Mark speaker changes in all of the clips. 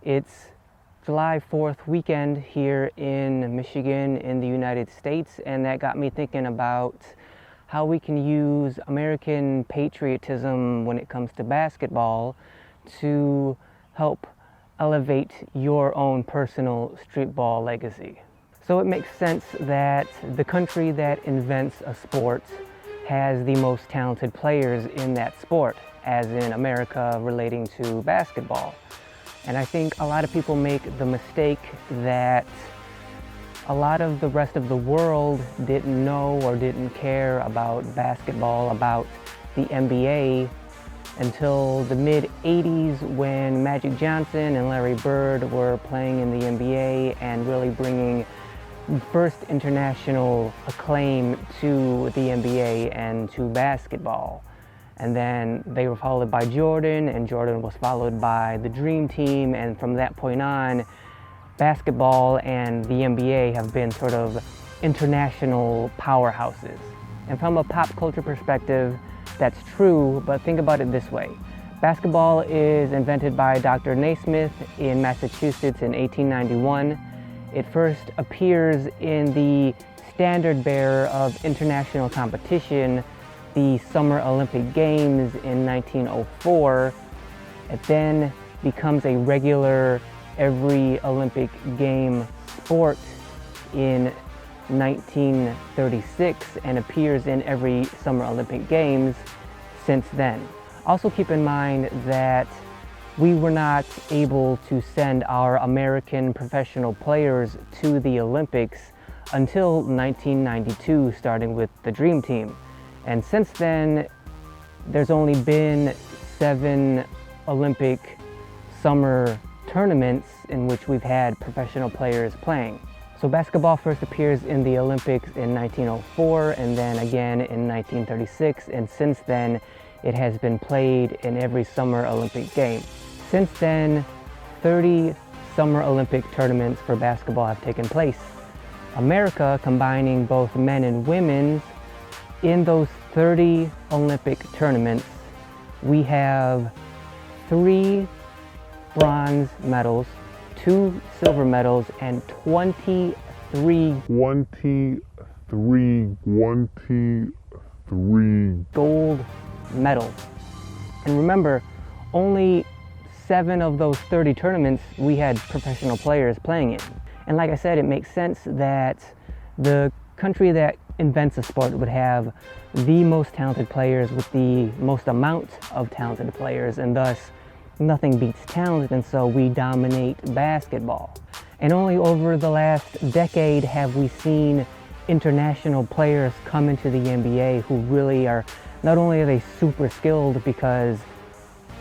Speaker 1: It's July 4th weekend here in Michigan in the United States, and that got me thinking about how we can use American patriotism when it comes to basketball to help elevate your own personal streetball legacy. So it makes sense that the country that invents a sport has the most talented players in that sport, as in America relating to basketball. And I think a lot of people make the mistake that a lot of the rest of the world didn't know or didn't care about basketball, about the NBA, until the mid-'80s when Magic Johnson and Larry Bird were playing in the NBA and really bringing first international acclaim to the NBA and to basketball. And then they were followed by Jordan, and Jordan was followed by the Dream Team, and from that point on, basketball and the NBA have been sort of international powerhouses. And from a pop culture perspective, that's true, but think about it this way. Basketball is invented by Dr. Naismith in Massachusetts in 1891. It first appears in the standard bearer of international competition, the Summer Olympic Games in 1904. It then becomes a regular every Olympic game sport in 1936 and appears in every Summer Olympic Games since then. Also keep in mind that we were not able to send our American professional players to the Olympics until 1992, starting with the Dream Team. And since then, there's only been 7 Olympic summer tournaments in which we've had professional players playing. So basketball first appears in the Olympics in 1904 and then again in 1936, and since then it has been played in every Summer Olympic game. Since then, 30 Summer Olympic tournaments for basketball have taken place. America, combining both men and women's, in those 30 Olympic tournaments, we have 3 bronze medals, 2 silver medals, and 23 gold medals. And remember, only 7 of those 30 tournaments we had professional players playing in. And like I said, it makes sense that the country that invents a sport would have the most talented players with the most amount of talented players, and thus nothing beats talent, and so we dominate basketball. And only over the last decade have we seen international players come into the NBA who really are, not only are they super skilled because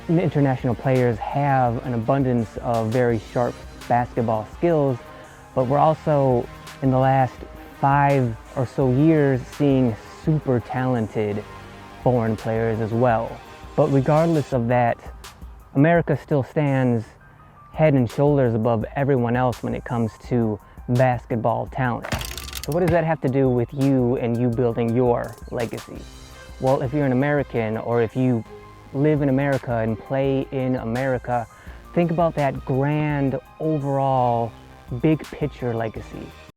Speaker 1: international players have an abundance of very sharp basketball skills, but we're also in the last 5 or so years seeing super talented foreign players as well. But regardless of that, America still stands head and shoulders above everyone else when it comes to basketball talent. So what does that have to do with you and you building your legacy? Well, if you're an American, or if you live in America and play in America, think about that grand overall big picture legacy.